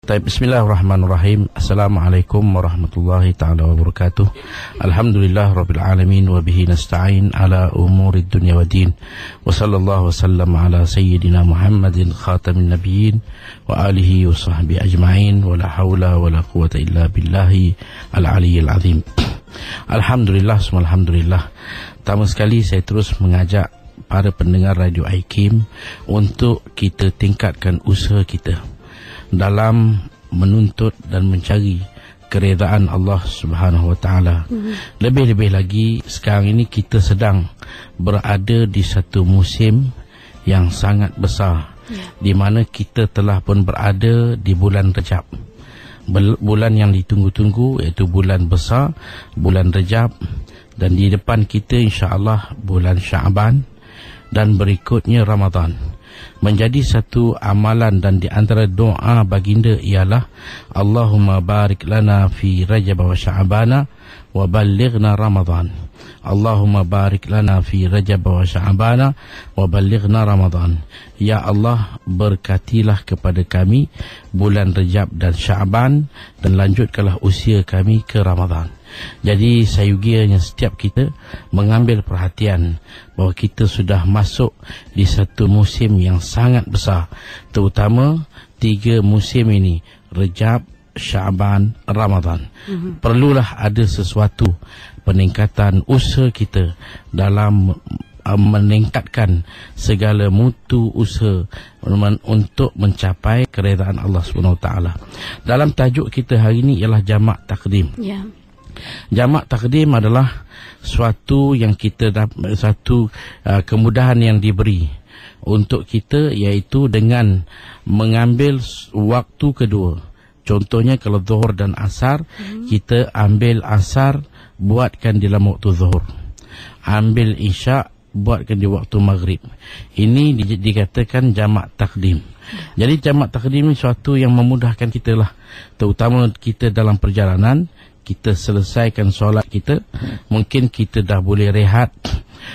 Bismillahirrahmanirrahim. Assalamualaikum warahmatullahi ta'ala wabarakatuh. Alhamdulillah rabbil alamin wa bihi nasta'in ala umuri dunya wa din. Wa sallallahu wasallam ala sayyidina Muhammadin khatamin nabiyyin wa alihi wa sahbihi ajma'in wa la hawla wa la quwata illa billahi al-aliyyil azim. Alhamdulillah, semua alhamdulillah. Pertama sekali saya terus mengajak para pendengar Radio IKIM untuk kita tingkatkan usaha kita dalam menuntut dan mencari keredaan Allah Subhanahu Wa Taala. Lebih-lebih lagi sekarang ini kita sedang berada di satu musim yang sangat besar, di mana kita telah pun berada di bulan Rejab, bulan yang ditunggu-tunggu, iaitu bulan besar, bulan Rejab, dan di depan kita insya-Allah bulan Syaban dan berikutnya Ramadan. Menjadi satu amalan dan di antara doa baginda ialah Allahumma barik lana fi Rajab wa Sya'bana wa ballighna Ramadan. Allahumma barik lana fi Rajab wa Sya'bana wa ballighna Ramadan. Ya Allah, berkatilah kepada kami bulan Rejab dan Sya'ban dan lanjutkanlah usia kami ke Ramadan. Jadi sayugianya setiap kita mengambil perhatian bahawa kita sudah masuk di satu musim yang sangat besar, terutama 3 musim ini, Rejab, Syaban, Ramadan. Perlulah ada sesuatu peningkatan usaha kita dalam meningkatkan segala mutu usaha untuk mencapai keredaan Allah SWT. Dalam tajuk kita hari ini ialah jamak takdim. Jamak takdim adalah suatu yang kita dapat, satu kemudahan yang diberi untuk kita, iaitu dengan mengambil waktu kedua. Contohnya kalau zuhur dan asar, kita ambil asar buatkan dalam waktu zuhur, ambil isyak buatkan di waktu maghrib. Ini dikatakan jamak takdim. Jadi jamak takdim ini suatu yang memudahkan kita lah, terutama kita dalam perjalanan. Kita selesaikan solat kita, mungkin kita dah boleh rehat,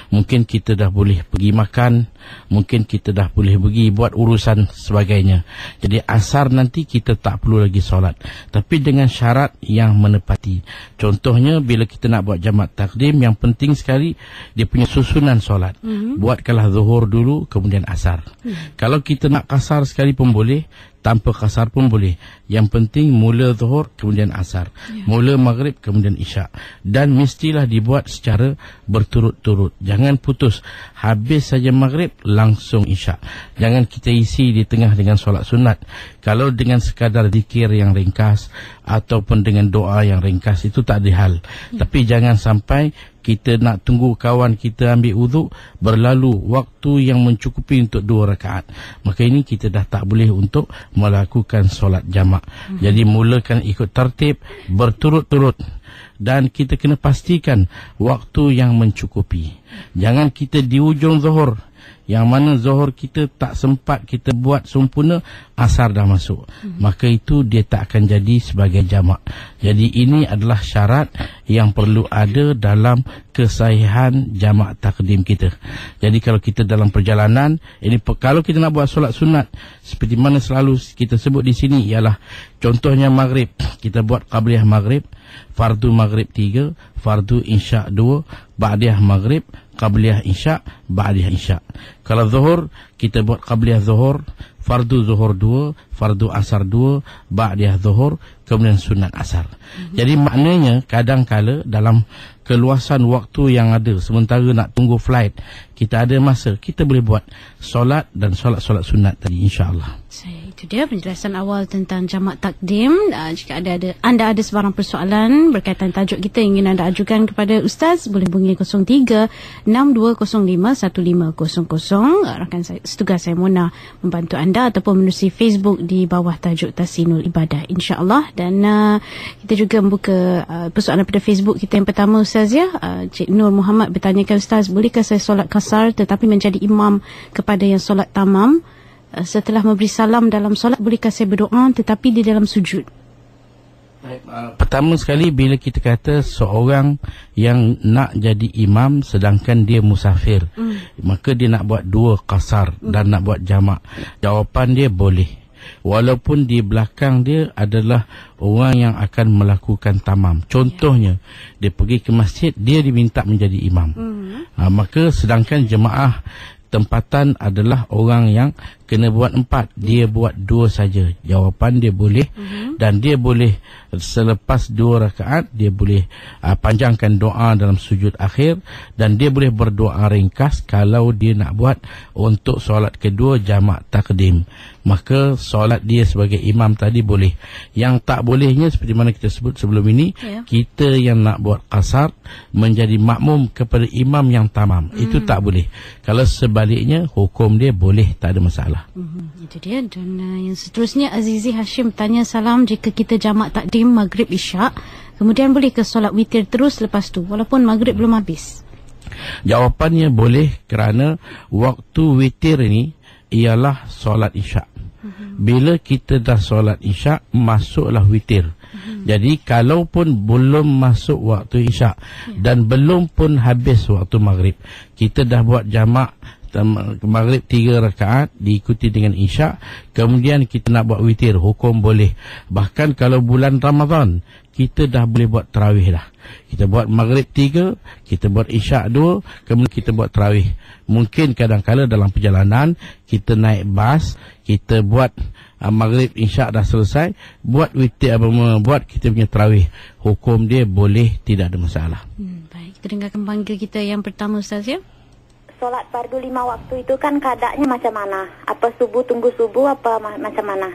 mungkin kita dah boleh pergi makan, mungkin kita dah boleh pergi buat urusan sebagainya. Jadi asar nanti kita tak perlu lagi solat, tapi dengan syarat yang menepati. Contohnya bila kita nak buat jamak takdim, yang penting sekali dia punya susunan solat. Buatkanlah zuhur dulu kemudian asar. Kalau kita nak kasar sekali pun boleh, tanpa kasar pun boleh. Yang penting mula zuhur kemudian asar, mula maghrib kemudian isyak, dan mestilah dibuat secara berturut-turut. Jangan putus, habis saja maghrib langsung isyak. Jangan kita isi di tengah dengan solat sunat. Kalau dengan sekadar zikir yang ringkas ataupun dengan doa yang ringkas, itu tak ada hal. Tapi jangan sampai kita nak tunggu kawan kita ambil wuduk, berlalu waktu yang mencukupi untuk 2 rakaat. Maka ini kita dah tak boleh untuk melakukan solat jamak. Jadi mulakan ikut tertib, berturut-turut. Dan kita kena pastikan waktu yang mencukupi. Jangan kita di ujung zuhur, yang mana zuhur kita tak sempat kita buat sempurna, asar dah masuk. Maka itu dia tak akan jadi sebagai jamak. Jadi ini adalah syarat yang perlu ada dalam kesahihan jamak takdim kita. Jadi kalau kita dalam perjalanan, ini kalau kita nak buat solat sunat, seperti mana selalu kita sebut di sini, ialah contohnya maghrib, kita buat qabliyah maghrib, fardu maghrib 3, fardu isyak 2, ba'diyah maghrib, qabliyah isyak, ba'diyah isyak. Kalau zuhur, kita buat qabliyah zuhur, fardu zuhur 2, fardu asar 2, ba'diyah zuhur, kemudian sunat asar. Jadi maknanya kadang-kala dalam keluasan waktu yang ada, sementara nak tunggu flight, kita ada masa, kita boleh buat solat dan solat-solat sunat tadi, insya-Allah. Itu dia penjelasan awal tentang jamak takdim. Jika anda ada sebarang persoalan berkaitan tajuk kita ingin anda ajukan kepada Ustaz, boleh hubungi 03-6205-1500. Rakan saya, setugas saya Mona membantu anda, ataupun menerusi Facebook di bawah tajuk Tahsinul Ibadah, insya-Allah. Dan kita juga membuka persoalan pada Facebook kita yang pertama, Ustaz, ya. Cik Nur Muhammad bertanyakan, Ustaz, bolehkah saya solat kasar tetapi menjadi imam kepada yang solat tamam? Setelah memberi salam dalam solat, bolehkah saya berdoa tetapi di dalam sujud? Pertama sekali, bila kita kata seorang yang nak jadi imam sedangkan dia musafir, maka dia nak buat 2 qasar dan nak buat jamak, jawapan dia boleh. walaupun di belakang dia adalah orang yang akan melakukan tamam. Contohnya, dia pergi ke masjid, dia diminta menjadi imam. Maka sedangkan jemaah tempatan adalah orang yang kena buat 4, dia buat 2 saja. Jawapan dia boleh, dan dia boleh selepas 2 rakaat dia boleh panjangkan doa dalam sujud akhir, dan dia boleh berdoa ringkas kalau dia nak buat untuk solat kedua jamak takdim. Maka solat dia sebagai imam tadi boleh. Yang tak bolehnya seperti mana kita sebut sebelum ini, kita yang nak buat qasar menjadi makmum kepada imam yang tamam, itu tak boleh. Kalau sebaliknya, hukum dia boleh, tak ada masalah. Itu dia. Dan yang seterusnya, Azizi Hashim tanya, salam, jika kita jamak takdim maghrib isyak, kemudian boleh ke solat witir terus lepas tu walaupun maghrib belum habis? Jawapannya boleh, kerana waktu witir ini ialah solat isyak. Bila kita dah solat isyak, masuklah witir. Jadi kalaupun belum masuk waktu isyak dan belum pun habis waktu maghrib, kita dah buat jamak maghrib 3 rakaat diikuti dengan isyak, kemudian kita nak buat witir, hukum boleh. Bahkan kalau bulan Ramadan, kita dah boleh buat tarawih dah. Kita buat maghrib 3, kita buat isyak 2, kemudian kita buat tarawih. Mungkin kadang-kadang dalam perjalanan kita naik bas, kita buat maghrib isyak dah selesai, buat witir, buat kita punya tarawih. Hukum dia boleh, tidak ada masalah. Baik, kita dengarkan panggil kita yang pertama, Ustaz, ya. Solat fardu 5 waktu itu kan keadaannya macam mana? Apa subuh tunggu subuh, apa macam mana?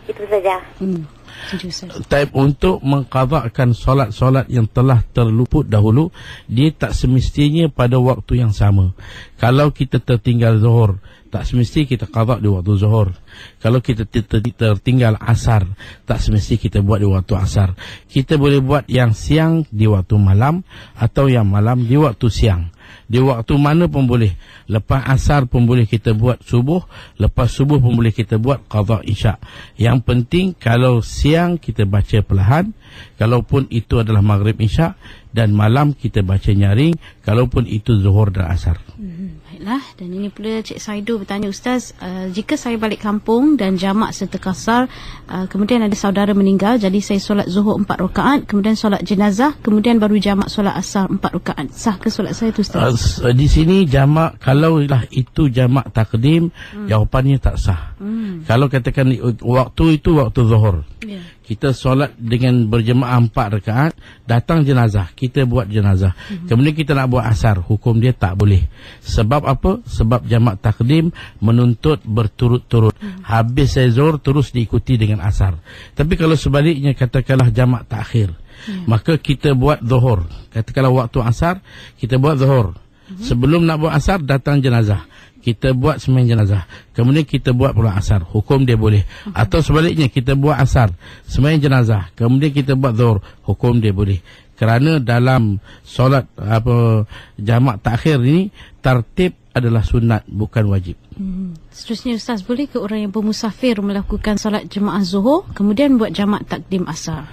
Itu saja. Untuk mengqadhakan solat-solat yang telah terluput dahulu, dia tak semestinya pada waktu yang sama. Kalau kita tertinggal zuhur, tak semesti kita qadha di waktu zuhur. Kalau kita tertinggal asar, tak semesti kita buat di waktu asar. Kita boleh buat yang siang di waktu malam, atau yang malam di waktu siang. Di waktu mana pun boleh. Lepas asar pun boleh kita buat subuh, lepas subuh pun boleh kita buat qadha isyak. Yang penting kalau siang kita baca perlahan, kalaupun itu adalah maghrib isyak, dan malam kita baca nyaring, kalaupun itu zuhur dan asar. Baiklah, dan ini pula Cik Saidu bertanya, Ustaz, jika saya balik kampung dan jamak serta qasar, kemudian ada saudara meninggal, jadi saya solat zuhur 4 rakaat, kemudian solat jenazah, kemudian baru jamak solat asar 4 rakaat. Sah ke solat saya tu, Ustaz? Di sini jamak, kalau lah itu jamak takdim, jawapannya tak sah. Kalau katakan waktu itu waktu zuhur, kita solat dengan berjemaah 4 rakaat, datang jenazah, kita buat jenazah, kemudian kita nak buat asar, hukum dia tak boleh. Sebab apa? Sebab jamak takdim menuntut berturut-turut. Habis saya zuhur terus diikuti dengan asar. Tapi kalau sebaliknya, katakanlah jamak takhir, maka kita buat zuhur, katakanlah waktu asar, kita buat zuhur, sebelum nak buat asar datang jenazah, kita buat sembahyang jenazah, kemudian kita buat pula asar, hukum dia boleh. Atau sebaliknya, kita buat asar, sembahyang jenazah, kemudian kita buat zuhur, hukum dia boleh. Kerana dalam solat jamak takhir ini, tertib adalah sunat, bukan wajib. Seterusnya, Ustaz, boleh ke orang yang bermusafir melakukan solat jemaah zuhur kemudian buat jamak takdim asar?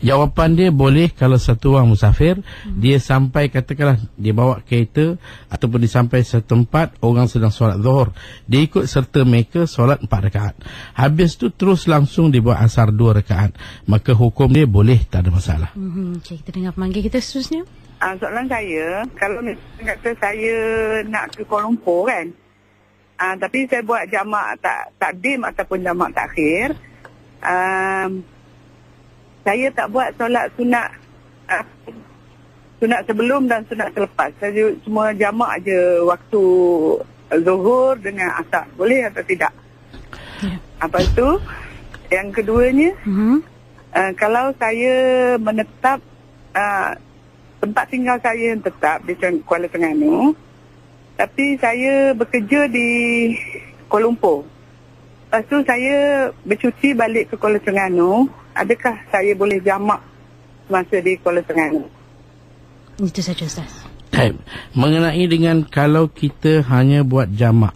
Jawapan dia boleh. Kalau satu orang musafir, dia sampai, katakanlah dia bawa kereta ataupun dia sampai satu tempat, orang sedang solat zuhur, dia ikut serta mereka solat 4 rakaat, habis tu terus langsung dia buat asar 2 rakaat, maka hukum dia boleh, tak ada masalah. Okay, kita dengar panggil kita seterusnya. Soalan saya, kalau misalnya kata saya nak ke Kuala Lumpur kan, tapi saya buat jamak takdim ataupun jamak takhir, saya tak buat solat sunat sebelum dan sunat selepas. Saya cuma jamak je waktu zuhur dengan asar. Boleh atau tidak? Apa itu? Yang keduanya, kalau saya menetap, tempat tinggal saya yang tetap di Kuala Terengganu, tapi saya bekerja di Kuala Lumpur. Lepas tu saya bercuti balik ke Kuala Terengganu, adakah saya boleh jamak masa di Kuala Terengganu? Itu saja, Ustaz. Mengenai dengan kalau kita hanya buat jamak,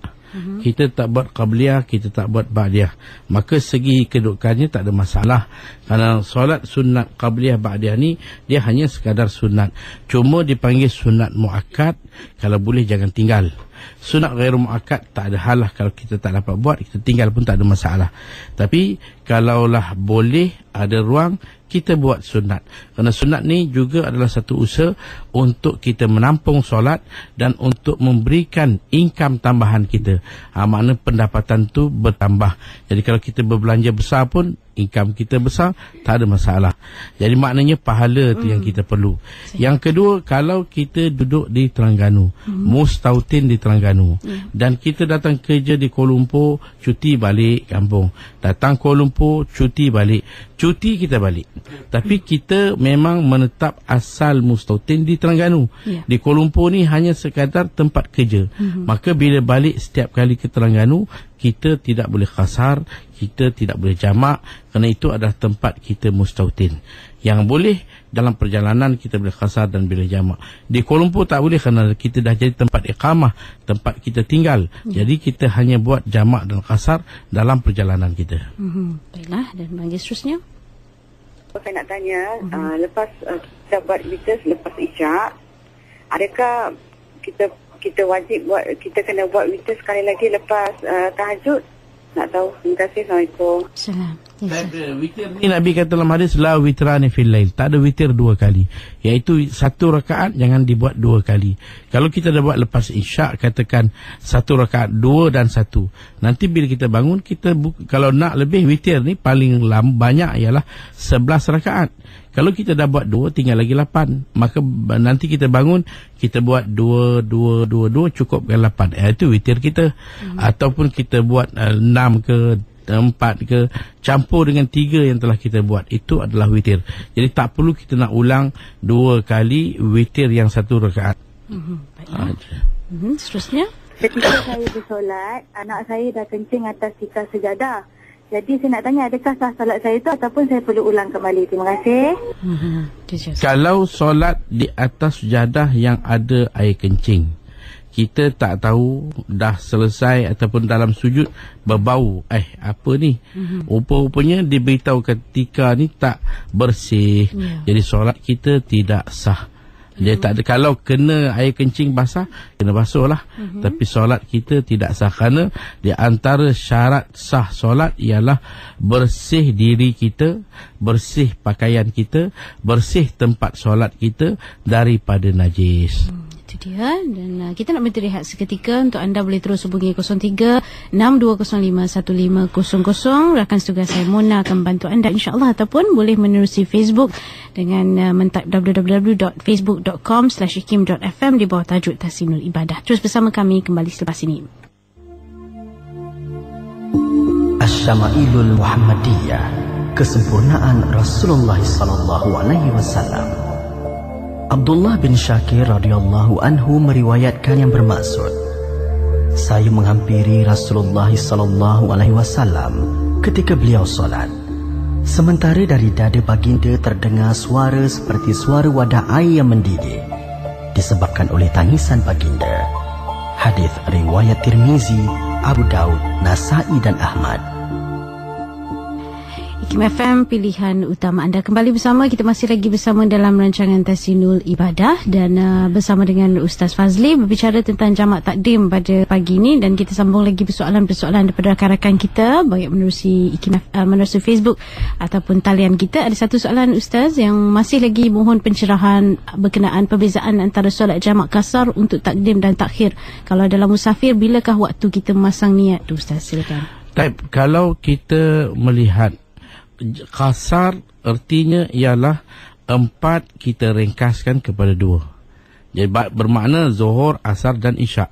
kita tak buat qabliyah, kita tak buat ba'diyah, maka segi kedudukannya tak ada masalah. Kerana solat sunat qabliyah ba'diyah ni, dia hanya sekadar sunat, cuma dipanggil sunat muakkad. Kalau boleh jangan tinggal. Sunat ghairu muakkad tak ada hal lah. Kalau kita tak dapat buat, kita tinggal pun tak ada masalah. Tapi kalaulah boleh, ada ruang, kita buat sunat. Kerana sunat ni juga adalah satu usaha untuk kita menampung solat dan untuk memberikan income tambahan kita. Makna pendapatan tu bertambah. Jadi kalau kita berbelanja besar pun, income kita besar, tak ada masalah. Jadi maknanya pahala tu yang kita perlu. Yang kedua, kalau kita duduk di Terengganu, Mustautin di Terengganu, dan kita datang kerja di Kuala Lumpur, cuti balik kampung. Datang Kuala Lumpur, cuti balik. Cuti kita balik. Tapi kita memang menetap asal Mustautin di Terengganu. Di Kuala Lumpur ni hanya sekadar tempat kerja. Maka bila balik setiap kali ke Terengganu, kita tidak boleh qasar, kita tidak boleh jamak, kerana itu adalah tempat kita Mustautin. Yang boleh dalam perjalanan kita boleh qasar dan boleh jamak. Di Kuala Lumpur tak boleh kerana kita dah jadi tempat iqamah, tempat kita tinggal. Jadi kita hanya buat jamak dan qasar dalam perjalanan kita. Baiklah, dan bagi seterusnya. Saya nak tanya, lepas kita buat witir lepas Isyak, adakah kita wajib buat, kita kena buat witir sekali lagi lepas tahajud? Nak tahu. Terima kasih. Assalamualaikum. Salam. Witir ni Nabi kata dalam hadis, la witrani fil lail, tak ada witir 2 kali, iaitu 1 rakaat jangan dibuat 2 kali. Kalau kita dah buat lepas Isyak, katakan 1 rakaat, 2 dan 1, nanti bila kita bangun, kita kalau nak lebih, witir ni paling banyak ialah 11 rakaat. Kalau kita dah buat 2, tinggal lagi 8. Maka nanti kita bangun, kita buat 2, cukupkan 8. Itu witir kita. Ataupun kita buat 6 ke 4 ke, campur dengan 3 yang telah kita buat. Itu adalah witir. Jadi tak perlu kita nak ulang 2 kali witir yang 1 rakaat. Seterusnya. Ketika saya bersolat, anak saya dah kencing atas tikar sejadah. Jadi saya nak tanya, adakah sah solat saya itu ataupun saya perlu ulang kembali? Terima kasih. Kalau solat di atas sejadah yang ada air kencing, kita tak tahu dah selesai ataupun dalam sujud berbau, apa ni? Rupa-rupanya diberitahu ketika ni tak bersih. Jadi solat kita tidak sah. Dia tak ada, kalau kena air kencing basah, kena basuh lah. Tapi solat kita tidak sah, kerana di antara syarat sah solat ialah bersih diri kita, bersih pakaian kita, bersih tempat solat kita daripada najis. Itu dia. Dan kita nak berhenti rehat seketika. Untuk anda boleh terus hubungi 03-6205-1500. Rakan tugas saya Mona akan bantu anda insyaAllah, ataupun boleh menerusi Facebook dengan mentype www.facebook.com/ikim.fm di bawah tajuk Tahsinul Ibadah. Terus bersama kami kembali selepas ini. Asy-Syama'ilul Muhammadiyah, kesempurnaan Rasulullah SAW. Abdullah bin Syakir radhiyallahu anhu meriwayatkan yang bermaksud, saya menghampiri Rasulullah SAW ketika beliau solat. Sementara dari dada baginda terdengar suara seperti suara wadah air yang mendidih, disebabkan oleh tangisan baginda. Hadis riwayat Tirmizi, Abu Daud, Nasa'i dan Ahmad. IKIM FM, pilihan utama anda. Kembali bersama, kita masih lagi bersama dalam rancangan Tahsinul Ibadah, dan bersama dengan Ustaz Fazli berbicara tentang jamak takdim pada pagi ini. Dan kita sambung lagi persoalan-persoalan daripada rakan-rakan kita, baik menerusi menerusi Facebook ataupun talian kita. Ada satu soalan Ustaz yang masih lagi mohon pencerahan berkenaan perbezaan antara solat jamak kasar untuk takdim dan takhir. Kalau dalam musafir, bilakah waktu kita memasang niat tu Ustaz? Silakan. Kalau kita melihat kasar, artinya ialah 4 kita ringkaskan kepada 2. Jadi bermakna Zuhur, Asar dan Isyak.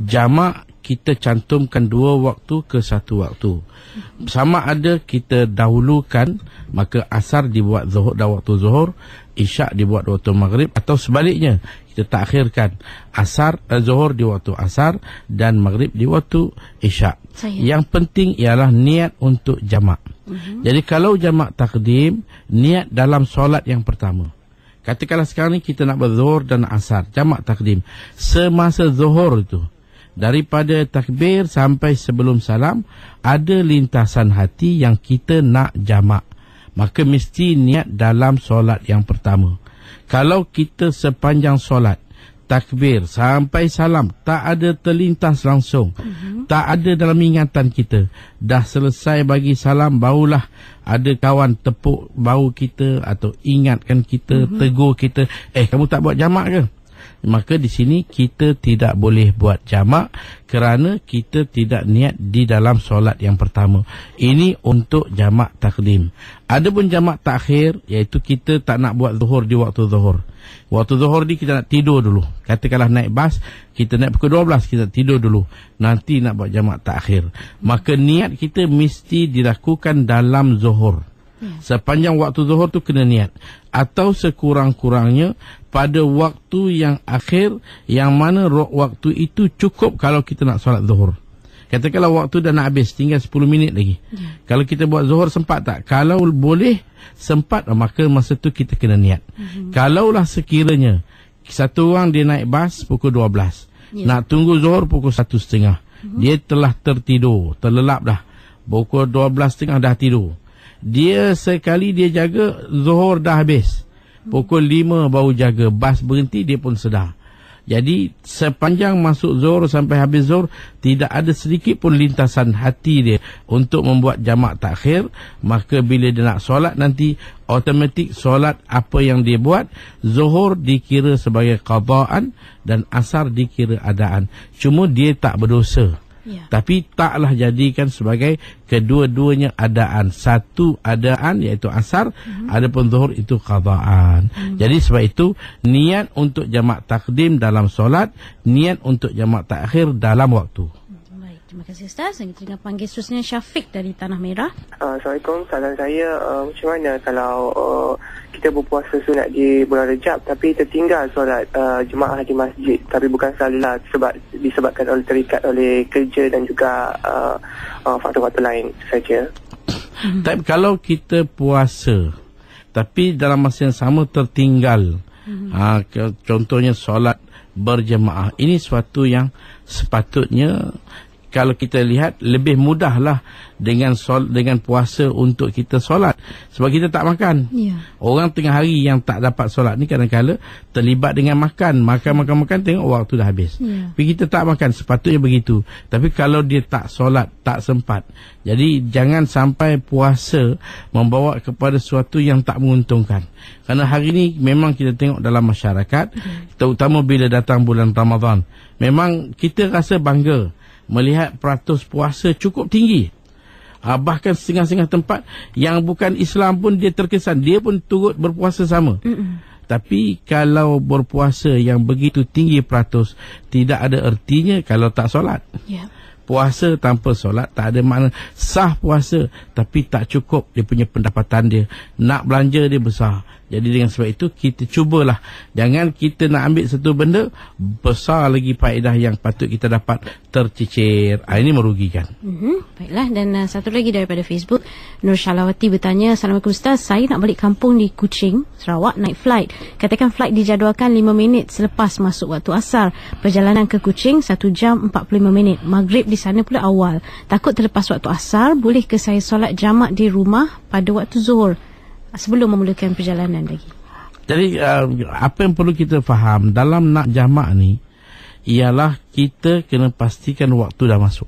Jamak kita cantumkan 2 waktu ke 1 waktu. Sama ada kita dahulukan, maka Asar dibuat Zuhur dah waktu Zuhur, Isyak dibuat waktu Maghrib, atau sebaliknya kita takhirkan Asar, Zuhur di waktu Asar dan Maghrib di waktu Isyak. Yang penting ialah niat untuk jamak. Jadi kalau jamak takdim, niat dalam solat yang pertama. Katakanlah sekarang ni kita nak berzuhur dan asar, jamak takdim. Semasa zuhur itu, daripada takbir sampai sebelum salam, ada lintasan hati yang kita nak jamak. Maka mesti niat dalam solat yang pertama. Kalau kita sepanjang solat takbir sampai salam, tak ada terlintas langsung, tak ada dalam ingatan kita. Dah selesai bagi salam, barulah ada kawan tepuk bahu kita atau ingatkan kita, tegur kita, kamu tak buat jamak ke? Maka di sini kita tidak boleh buat jamak kerana kita tidak niat di dalam solat yang pertama. Ini untuk jamak takdim. Adapun jamak takhir, iaitu kita tak nak buat zuhur di waktu zuhur. Waktu zuhur ni kita nak tidur dulu. Katakanlah naik bas, kita naik pukul 12, kita tidur dulu. Nanti nak buat jamak takhir. Maka niat kita mesti dilakukan dalam zuhur. Sepanjang waktu zuhur tu kena niat. Atau sekurang-kurangnya pada waktu yang akhir, yang mana waktu itu cukup kalau kita nak solat zuhur. Katakanlah waktu dah nak habis, tinggal 10 minit lagi. Kalau kita buat zuhur sempat tak? Kalau boleh sempat, maka masa tu kita kena niat. Kalaulah sekiranya satu orang dia naik bas pukul 12, nak tunggu zuhur pukul 1.30, dia telah tertidur, terlelap dah, pukul 12.30 dah tidur. Dia sekali dia jaga, zuhur dah habis, pukul 5 baru jaga, bas berhenti, dia pun sedar. Jadi sepanjang masuk zuhur sampai habis zuhur, tidak ada sedikit pun lintasan hati dia untuk membuat jamak takhir. Maka bila dia nak solat nanti, automatik solat apa yang dia buat, zuhur dikira sebagai qadaan dan asar dikira adaan. Cuma dia tak berdosa. Tapi taklah jadikan sebagai kedua-duanya adaan. Satu adaan iaitu asar, adapun zuhur itu qadaan. Jadi sebab itu niat untuk jamak takdim dalam solat, niat untuk jamak takhir dalam waktu. Baik, terima kasih Ustaz. Kita dengan panggil seterusnya Syafiq dari Tanah Merah. Assalamualaikum. Salam saya, macam mana kalau kita berpuasa sunat di bulan Rejab tapi tertinggal solat jemaah di masjid, tapi bukan selalulah disebabkan oleh terikat oleh kerja dan juga faktor-faktor lain saja. Tapi kalau kita puasa tapi dalam masa yang sama tertinggal, contohnya solat berjemaah, ini suatu yang sepatutnya kalau kita lihat lebih mudahlah dengan puasa untuk kita solat. Sebab kita tak makan. Orang tengah hari yang tak dapat solat ni kadang-kadang terlibat dengan makan. Makan, tengok waktu dah habis. Tapi kita tak makan, sepatutnya begitu. Tapi kalau dia tak solat, tak sempat. Jadi jangan sampai puasa membawa kepada sesuatu yang tak menguntungkan. Kerana hari ni memang kita tengok dalam masyarakat, terutama bila datang bulan Ramadan, memang kita rasa bangga melihat peratus puasa cukup tinggi. Bahkan setengah-setengah tempat yang bukan Islam pun dia terkesan, dia pun turut berpuasa sama. Tapi kalau berpuasa yang begitu tinggi peratus, tidak ada ertinya kalau tak solat. Puasa tanpa solat tak ada makna. Sah puasa tapi tak cukup dia punya pendapatan dia. Nak belanja dia besar. Jadi dengan sebab itu kita cubalah, jangan kita nak ambil satu benda besar lagi faedah yang patut kita dapat tercicir. Ini merugikan. Baiklah, dan satu lagi daripada Facebook, Nur Syalawati bertanya, Assalamualaikum Ustaz, saya nak balik kampung di Kuching, Sarawak, naik flight. Katakan flight dijadualkan 5 minit selepas masuk waktu asar. Perjalanan ke Kuching 1 jam 45 minit. Maghrib di sana pula awal. Takut terlepas waktu asar, boleh ke saya solat jamak di rumah pada waktu zuhur sebelum memulakan perjalanan lagi? Jadi apa yang perlu kita faham dalam nak jamak ni ialah kita kena pastikan waktu dah masuk.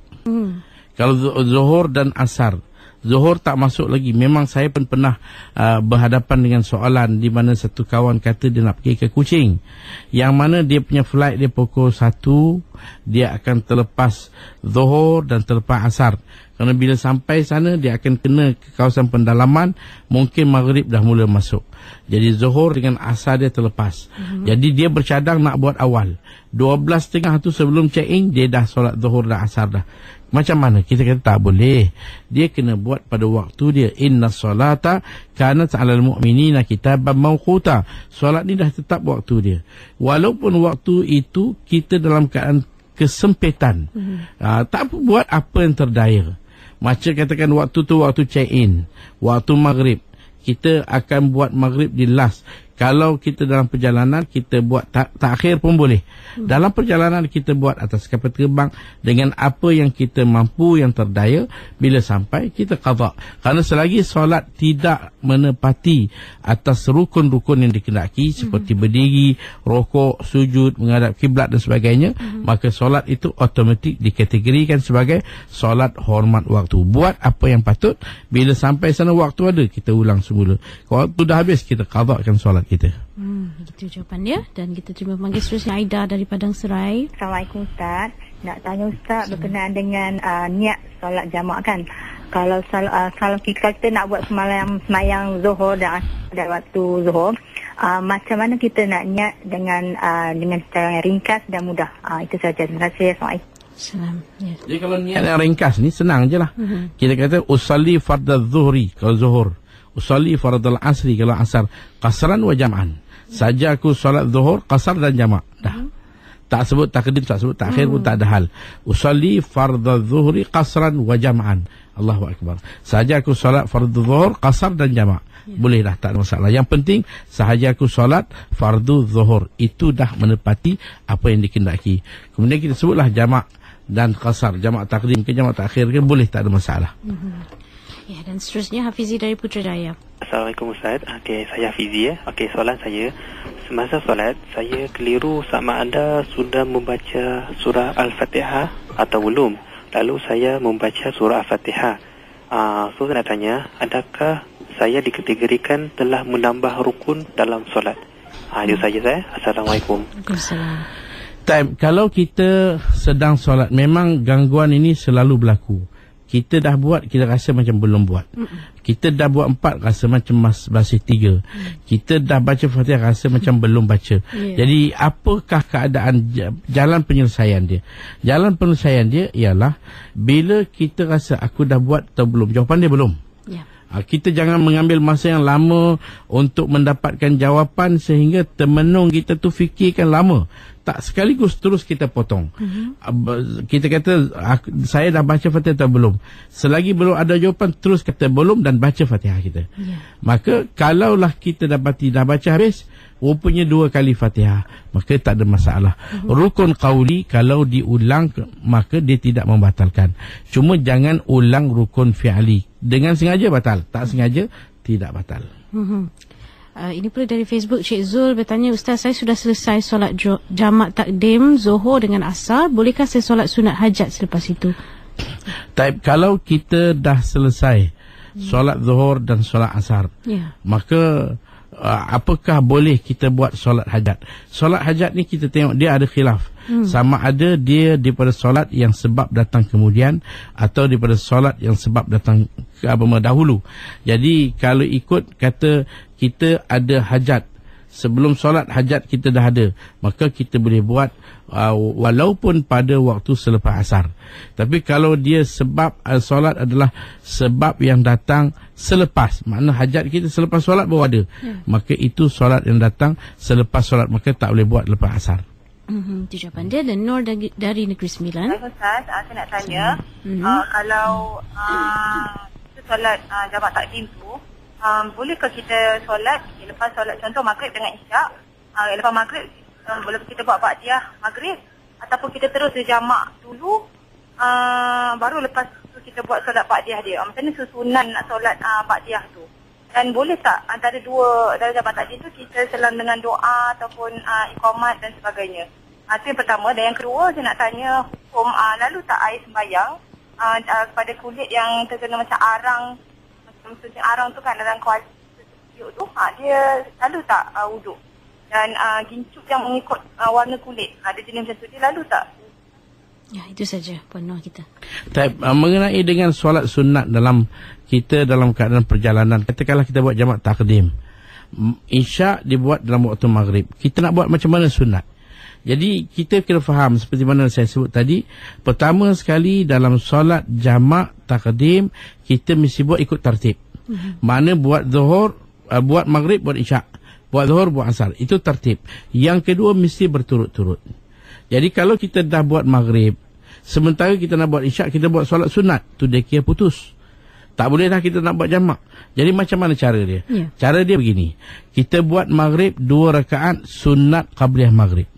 Kalau zuhur dan asar, zuhur tak masuk lagi. Memang saya pun pernah berhadapan dengan soalan di mana satu kawan kata dia nak pergi ke Kuching, yang mana dia punya flight dia pukul 1, dia akan terlepas zuhur dan terlepas asar. Kerana bila sampai sana dia akan kena ke kawasan pendalaman, mungkin maghrib dah mula masuk. Jadi zuhur dengan asar dia terlepas. Jadi dia bercadang nak buat awal. 12.30 tu sebelum check-in dia dah solat zuhur dan asar dah. Macam mana? Kita kata tak boleh. Dia kena buat pada waktu dia. Inna solata kanat 'alal mu'minina kitaban mawquta. Solat ni dah tetap waktu dia. Walaupun waktu itu kita dalam keadaan kesempitan, tak buat apa yang terdaya. Macam katakan waktu tu waktu check-in, waktu maghrib, kita akan buat maghrib di last. Kalau kita dalam perjalanan, kita buat takhir pun boleh. Dalam perjalanan kita buat atas kapal terbang dengan apa yang kita mampu, yang terdaya. Bila sampai, kita qada. Kerana selagi solat tidak menepati atas rukun-rukun yang dikendaki, seperti berdiri, rokok, sujud, menghadap kiblat dan sebagainya, maka solat itu automatik dikategorikan sebagai solat hormat waktu. Buat apa yang patut, bila sampai sana waktu ada, kita ulang semula. Kalau waktu dah habis, kita qadakan solat kita. Itu jawapan dia. Dan kita cuba panggil seterusnya Aida dari Padang Serai. Assalamualaikum Ustaz. Nak tanya Ustaz berkenaan dengan niat solat jamak kan. Kalau kita nak buat semayang Zuhur dan waktu Zuhur, macam mana kita nak niat dengan cara yang ringkas dan mudah. Itu saja. Terima kasih. Assalamualaikum. Ya. Jadi kalau niat yang ringkas ni senang je lah. Kita kata usalli fardal zuhri kalau zuhur, usalli fardal asri kalau asar, qasran wa jam'an. Saja aku solat zuhur, qasar dan jamak. Dah. Tak sebut takdim, tak sebut takhir pun tak ada hal. Usalli fardal zuhri qasran wa jam'an. Allahu akbar. Saja aku solat fardu zuhur, qasar dan jamak. Boleh dah, tak ada masalah. Yang penting sahaja aku solat fardu zuhur, itu dah menepati apa yang dikendaki. Kemudian kita sebutlah jamak dan qasar, jamak takdim ke jamak takhir ke, boleh, tak ada masalah. Ya, dan seterusnya Hafizi dari Putrajaya. Assalamualaikum Ustaz. Okey, saya Hafizi ya. Okey, soalan saya, semasa solat saya keliru sama ada sudah membaca surah Al-Fatihah atau belum. Lalu saya membaca surah Al-Fatihah. So saya nak tanya, adakah saya dikategorikan telah menambah rukun dalam solat? Itu saja saya. Assalamualaikum. Waalaikumsalam. Kalau kita sedang solat, memang gangguan ini selalu berlaku. Kita dah buat, kita rasa macam belum buat. Kita dah buat 4, rasa macam masih 3. Kita dah baca Fatihah, rasa macam belum baca. Jadi apakah keadaan jalan penyelesaian dia? Jalan penyelesaian dia ialah bila kita rasa aku dah buat atau belum. Jawapan dia belum. Kita jangan mengambil masa yang lama untuk mendapatkan jawapan sehingga termenung kita tu fikirkan lama. Tak sekaligus terus kita potong. Kita kata saya dah baca Fatihah atau belum. Selagi belum ada jawapan, terus kata belum dan baca Fatihah kita. Maka kalaulah kita dah baca habis, rupanya 2 kali Fatihah, maka tak ada masalah. Rukun qauli kalau diulang maka dia tidak membatalkan. Cuma jangan ulang rukun fi'ali. Dengan sengaja batal, tak sengaja tidak batal. Ini pula dari Facebook, Cik Zul bertanya, Ustaz, saya sudah selesai solat jamak takdim Zuhur dengan asar, bolehkah saya solat sunat hajat selepas itu? Kalau kita dah selesai solat Zuhur dan solat asar, maka apakah boleh kita buat solat hajat? Solat hajat ni kita tengok dia ada khilaf. Sama ada dia daripada solat yang sebab datang kemudian atau daripada solat yang sebab datang dahulu. Jadi kalau ikut kata kita ada hajat, sebelum solat hajat kita dah ada, maka kita boleh buat walaupun pada waktu selepas asar. Tapi kalau dia sebab solat adalah sebab yang datang selepas, makna hajat kita selepas solat baru ada, maka itu solat yang datang selepas solat, maka tak boleh buat lepas asar. Itu jawapan dia. Dan Nur dari Negeri Sembilan. Ustaz, saya nak tanya, kalau solat jamak takdim tu, bolehkah kita solat lepas solat contoh maghrib dengan isyak, lepas maghrib boleh kita buat ba'diyah maghrib, ataupun kita terus jamak dulu baru lepas tu kita buat solat ba'diyah dia? Macam mana susunan nak solat ba'diyah tu? Dan boleh tak antara dalam jamak takdim tu kita selang dengan doa ataupun iqamat dan sebagainya? Itu yang pertama. Dan yang kedua, saya nak tanya hukum lalu tak air sembahyang kepada kulit yang terkena macam arang, macam arang tu kan dalam kuali tu, dia lalu tak wuduk? Dan gincuk yang mengikut warna kulit, ada jenis macam tu, dia lalu tak? Ya, itu saja Puan Nur kita. Mengenai dengan solat sunat dalam keadaan perjalanan, katakanlah kita buat jamak takdim, isyak dibuat dalam waktu maghrib, kita nak buat macam mana sunat? Jadi kita kena faham seperti mana saya sebut tadi. Pertama sekali dalam solat jamak takdim, kita mesti buat ikut tertib. Mana buat zuhur, buat maghrib, buat isyak, buat zuhur, buat asar, itu tertib. Yang kedua mesti berturut-turut. Jadi kalau kita dah buat maghrib, sementara kita nak buat isyak, kita buat solat sunat, tu dia kira putus. Tak boleh dah kita nak buat jamak. Jadi macam mana cara dia? Cara dia begini. Kita buat maghrib 2 rakaat sunat qabliyah maghrib.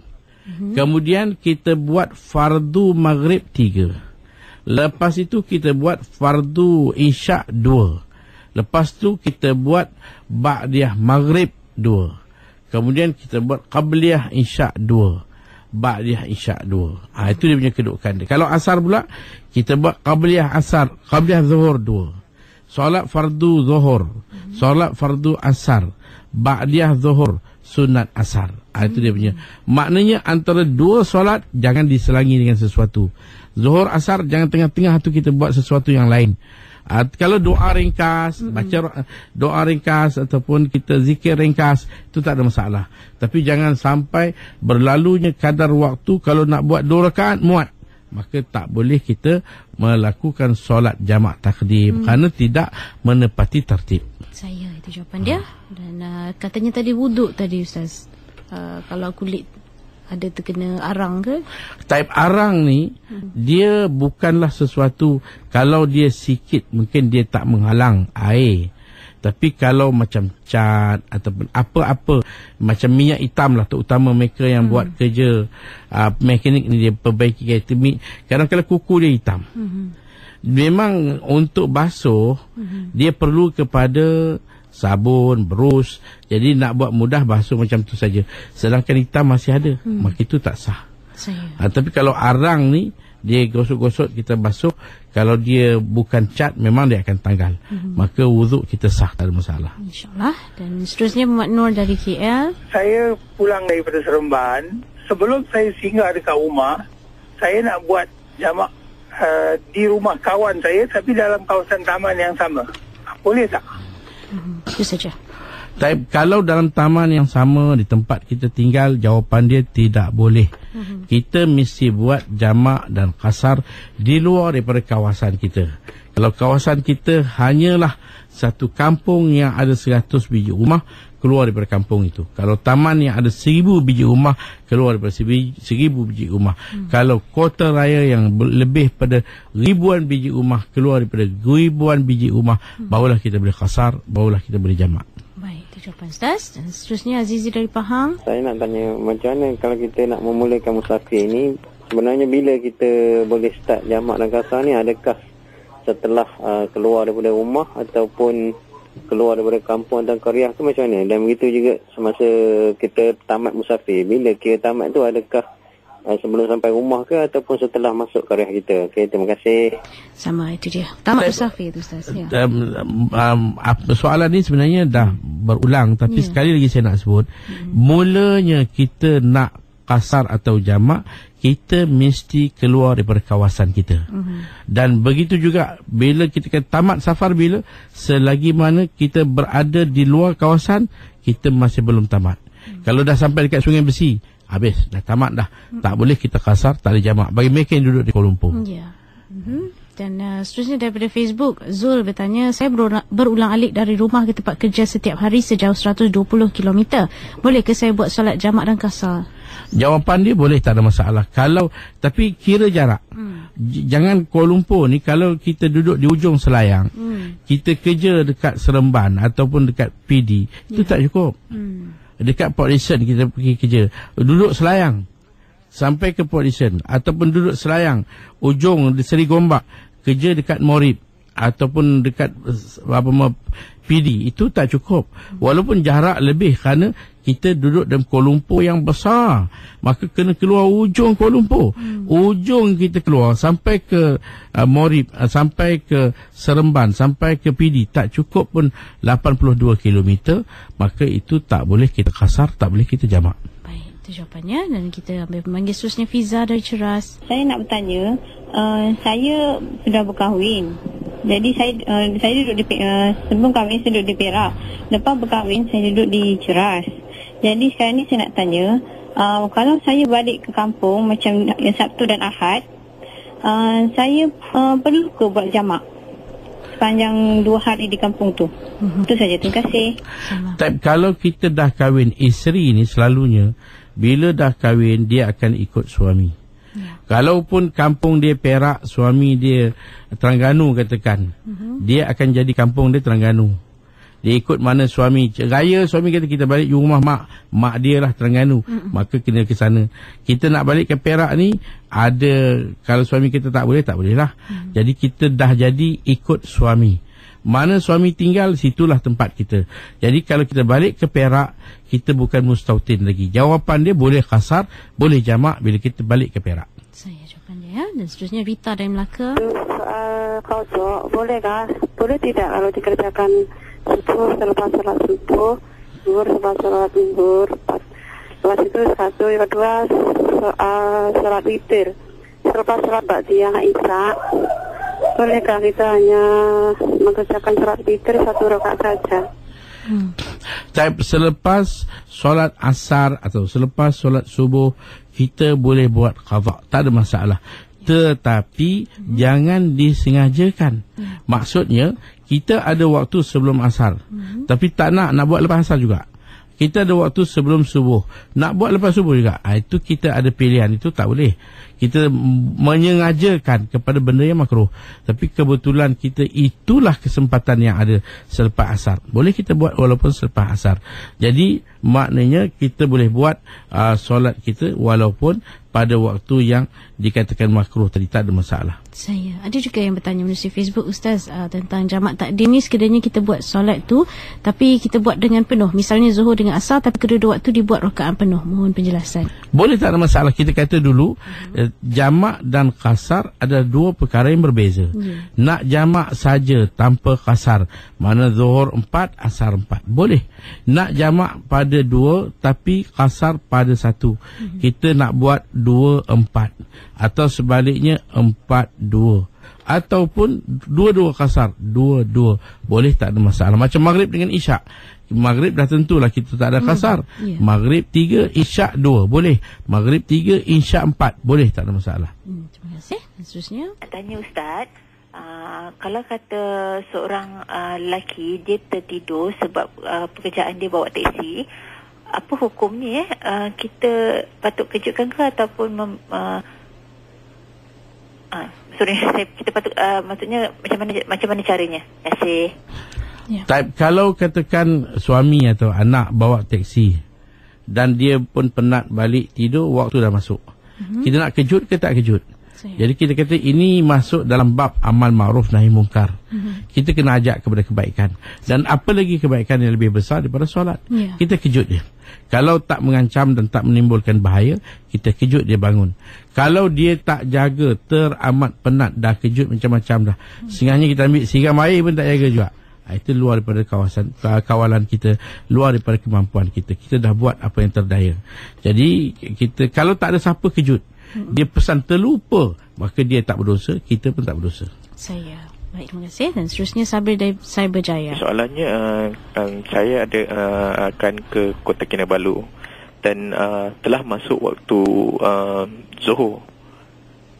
Kemudian kita buat fardu maghrib 3. Lepas itu kita buat fardu isyak 2. Lepas tu kita buat ba'diyah maghrib 2. Kemudian kita buat qabliyah isyak 2. Ba'diyah isyak 2. Itu dia punya kedudukan dia. Kalau asar pula, kita buat qabliyah asar, qabliyah zuhur 2. Solat fardu zuhur, solat fardu asar, ba'diyah zuhur, sunat asar. Itu dia punya. Maknanya antara 2 solat jangan diselangi dengan sesuatu. Zuhur asar jangan tengah-tengah tu kita buat sesuatu yang lain. Kalau doa ringkas, baca doa ringkas ataupun kita zikir ringkas, itu tak ada masalah. Tapi jangan sampai berlalunya kadar waktu. Kalau nak buat 2 rakaat muat, maka tak boleh kita melakukan solat jamak takdim kerana tidak menepati tertib. Saya itu jawapan dia. Dan katanya tadi wuduk tadi Ustaz. Kalau kulit ada terkena arang ke? Type arang ni dia bukanlah sesuatu, kalau dia sikit mungkin dia tak menghalang air. Tapi kalau macam cat ataupun apa-apa macam minyak hitam lah, terutama mereka yang buat kerja mekanik ni, dia perbaiki kereta, kadang-kadang kuku dia hitam. Memang untuk basuh dia perlu kepada sabun, berus. Jadi nak buat mudah, basuh macam tu saja. Sedangkan hitam masih ada, maka itu tak sah. Tapi kalau arang ni dia gosok-gosok kita basuh, kalau dia bukan cat memang dia akan tanggal. Maka wuduk kita sah, tak ada masalah. InsyaAllah. Dan seterusnya Muhammad Nur dari KL. Saya pulang daripada Seremban. Sebelum saya singgah dekat rumah, saya nak buat jamak di rumah kawan saya, tapi dalam kawasan taman yang sama. Boleh tak? Itu saja. Kalau dalam taman yang sama di tempat kita tinggal, jawapan dia tidak boleh. Kita mesti buat jamak dan qasar di luar daripada kawasan kita. Kalau kawasan kita hanyalah satu kampung yang ada 100 biji rumah, keluar daripada kampung itu. Kalau taman yang ada 1000 biji rumah, keluar daripada 1000 biji rumah. Kalau kota raya yang lebih pada ribuan biji rumah, keluar daripada ribuan biji rumah, barulah kita boleh qasar, barulah kita boleh jamak. Baik, itu jawapan Ustaz. Dan seterusnya Azizi dari Pahang. Saya nak tanya, macam mana kalau kita nak memulakan musafir ni, sebenarnya bila kita boleh start jamak dan qasar ni, adakah setelah keluar daripada rumah ataupun keluar daripada kampung dan qaryah tu macam mana? Dan begitu juga semasa kita tamat musafir, bila kira tamat tu, adakah sebelum sampai rumah ke ataupun setelah masuk qaryah kita? Okey, terima kasih. Sama, itu dia. Tamat musafir tu Ustaz. Soalan ni sebenarnya dah berulang, tapi sekali lagi saya nak sebut, mulanya kita nak qasar atau jamak, kita mesti keluar daripada kawasan kita. Dan begitu juga bila kita tamat safar, bila selagi mana kita berada di luar kawasan, kita masih belum tamat. Kalau dah sampai dekat Sungai Besi, habis, dah tamat dah. Tak boleh kita qasar, tak boleh jamak. Bagi mereka yang duduk di Kuala Lumpur. Dan seterusnya daripada Facebook, Zul bertanya, saya berulang alik dari rumah ke tempat kerja setiap hari sejauh 120 km. Bolehkah saya buat solat jamak dan qasar? Jawapan dia boleh, tak ada masalah. Tapi kira jarak. Jangan Kuala Lumpur ni, kalau kita duduk di ujung Selayang, kita kerja dekat Seremban ataupun dekat PD, itu tak cukup. Dekat Port Dickson kita pergi kerja, duduk Selayang sampai ke Port Dickson, ataupun duduk Selayang ujung di Seri Gombak, kerja dekat Morib ataupun dekat PD, itu tak cukup. Walaupun jarak lebih, kerana kita duduk dalam Kuala Lumpur yang besar, maka kena keluar ujung Kuala Lumpur. Ujung kita keluar sampai ke Morib, sampai ke Seremban, sampai ke PD, tak cukup pun 82 km, maka itu tak boleh kita qasar, tak boleh kita jamak. Baik, itu jawapannya. Dan kita ambil pemanggil seterusnya, Fiza dari Ceras. Saya nak bertanya, saya sudah berkahwin. Jadi saya duduk di sebelum kahwin saya duduk di Perak. Lepas berkahwin saya duduk di Ceras. Jadi sekarang ni saya nak tanya, kalau saya balik ke kampung macam Sabtu dan Ahad, saya perlu ke buat jamak sepanjang 2 hari di kampung tu? Itu saja, terima kasih. Kalau kita dah kahwin, isteri ni selalunya bila dah kahwin dia akan ikut suami. Kalaupun kampung dia Perak, suami dia Terengganu katakan, dia akan jadi kampung dia Terengganu. Dia ikut mana suami raya, suami kata kita balik rumah mak dia lah Terengganu, maka kena ke sana. Kita nak balik ke Perak ni, ada kalau suami kita tak boleh lah. Jadi kita dah jadi ikut suami. Mana suami tinggal, situlah tempat kita. Jadi kalau kita balik ke Perak, kita bukan mustautin lagi. Jawapan dia boleh kasar, boleh jamak bila kita balik ke Perak. Saya jawapan dia ya. Dan seterusnya Rita dari Melaka. Qadha, bolehkah? Boleh tidak kalau dikerjakan subuh selepas salat subuh, zuhur selepas salat zuhur, lepas itu satu, yang kedua salat witir selepas salat ba'diyah isya. Bolehkah kita hanya mengerjakan salat witir 1 rakaat saja? Selepas solat asar atau selepas solat subuh, kita boleh buat qadha, tak ada masalah. Tetapi jangan disengajakan. Maksudnya kita ada waktu sebelum asar, tapi tak nak buat lepas asar juga. Kita ada waktu sebelum subuh, nak buat lepas subuh juga. Itu kita ada pilihan, itu tak boleh. Kita menyengajakan kepada benda yang makruh, tapi kebetulan kita itulah kesempatan yang ada selepas asar. Boleh kita buat walaupun selepas asar. Jadi maknanya kita boleh buat solat kita walaupun pada waktu yang dikatakan makruh tadi, tak ada masalah. Saya ada juga yang bertanya melalui Facebook, Ustaz, tentang jamak takdim ni. Sekiranya kita buat solat tu tapi kita buat dengan penuh, misalnya zuhur dengan asar, tapi kedua-dua waktu dibuat rakaat penuh. Mohon penjelasan. Boleh, tak ada masalah. Kita kata dulu jamak dan qasar ada dua perkara yang berbeza. Nak jamak saja tanpa qasar, mana zuhur 4, asar 4, boleh. Nak jamak pada 2 tapi qasar pada 1, kita nak buat 2-4, atau sebaliknya 4-2, ataupun 2-2 qasar, 2-2, boleh, tak ada masalah. Macam maghrib dengan isyak. Maghrib dah tentulah kita tak ada qasar. Maghrib 3, isyak 2, boleh. Maghrib 3, isyak 4, boleh, tak ada masalah. Terima kasih. Seterusnya tanya Ustaz, kalau kata seorang lelaki dia tertidur sebab pekerjaan dia bawa teksi, apa hukumnya kita patut kejutkan ke ataupun kita patut maksudnya macam mana caranya? Terima kasih. Kalau katakan suami atau anak bawa teksi dan dia pun penat balik tidur, waktu dah masuk, kita nak kejut ke tak kejut? Jadi kita kata ini masuk dalam bab amal ma'ruf nahi mungkar. Kita kena ajak kepada kebaikan, dan apa lagi kebaikan yang lebih besar daripada solat. Kita kejut dia. Kalau tak mengancam dan tak menimbulkan bahaya, kita kejut dia bangun. Kalau dia tak jaga, teramat penat, dah kejut macam-macam dah, sengaja kita ambil siram air pun tak jaga juga, itu luar daripada kawalan kita, luar daripada kemampuan kita. Kita dah buat apa yang terdaya. Jadi kita, kalau tak ada siapa kejut, dia pesan terlupa, maka dia tak berdosa, kita pun tak berdosa. Baik, terima kasih. Dan seterusnya Sabri dari Cyberjaya. Soalannya saya ada akan ke Kota Kinabalu dan telah masuk waktu Zuhur.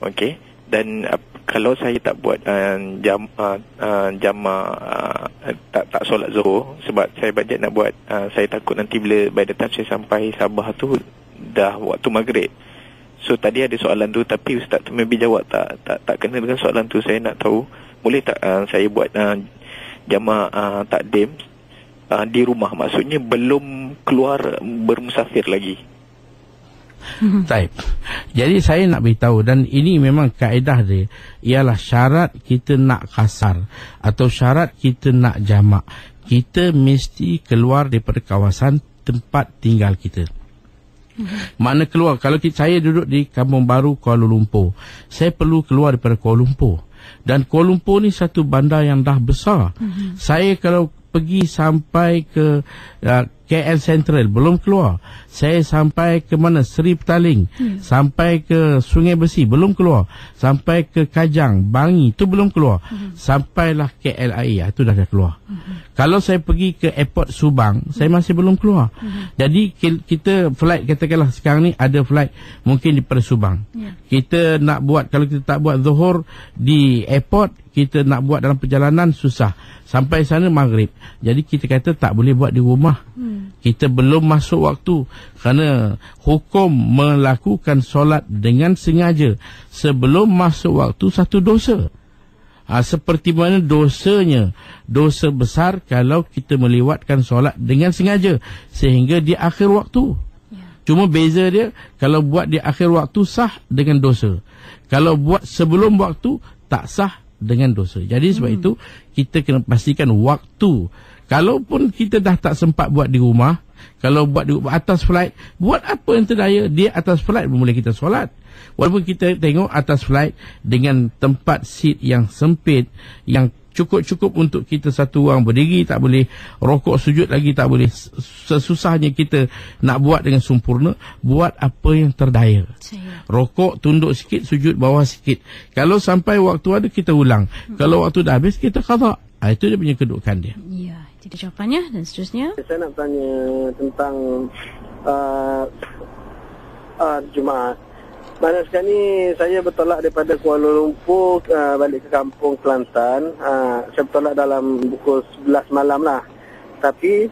Okey, dan kalau saya tak buat jamak tak solat Zuhur, sebab saya bajet nak buat, saya takut nanti bila by the time saya sampai Sabah tu dah waktu maghrib. So tadi ada soalan tu, tapi Ustaz tu maybe jawab tak kena dengan soalan tu. Saya nak tahu, boleh tak saya buat jamak takdim di rumah, maksudnya belum keluar bermusafir lagi. Baik. Jadi saya nak beritahu, dan ini memang kaedah dia, ialah syarat kita nak kasar atau syarat kita nak jamak, kita mesti keluar daripada kawasan tempat tinggal kita. Makna keluar, kalau saya duduk di Kampung Baru Kuala Lumpur, saya perlu keluar daripada Kuala Lumpur, dan Kuala Lumpur ni satu bandar yang dah besar. Saya kalau pergi sampai ke KL Central belum keluar, saya sampai ke mana, Seri Petaling, sampai ke Sungai Besi belum keluar, sampai ke Kajang, Bangi tu belum keluar, sampailah KLIA itu dah keluar. Kalau saya pergi ke airport Subang, saya masih belum keluar. Jadi kita flight, katakanlah sekarang ni ada flight mungkin daripada Subang, kita nak buat, kalau kita tak buat zuhur di airport, kita nak buat dalam perjalanan susah, sampai sana maghrib. Jadi kita kata tak boleh buat di rumah, kita belum masuk waktu, kerana hukum melakukan solat dengan sengaja sebelum masuk waktu satu dosa. Seperti mana dosanya, dosa besar kalau kita melewatkan solat dengan sengaja sehingga di akhir waktu. Cuma beza dia, kalau buat di akhir waktu sah dengan dosa, kalau buat sebelum waktu tak sah dengan dosa. Jadi sebab itu kita kena pastikan waktu. Kalaupun kita dah tak sempat buat di rumah, kalau buat di atas flight, buat apa yang terdaya, dia atas flight boleh kita solat. Walaupun kita tengok atas flight dengan tempat seat yang sempit, yang cukup-cukup untuk kita satu orang berdiri, tak boleh rokok sujud lagi, tak boleh. Sesusahnya kita nak buat dengan sempurna, buat apa yang terdaya. Rokok tunduk sikit, sujud bawah sikit. Kalau sampai waktu ada, kita ulang. Kalau waktu dah habis, kita qada. Itu dia punya kedudukan dia. Ya, itu jawapannya. Dan seterusnya, saya nak tanya tentang Jumaat. Mana sekarang ni saya bertolak daripada Kuala Lumpur balik ke kampung Kelantan. Saya bertolak dalam pukul 11 malam lah. Tapi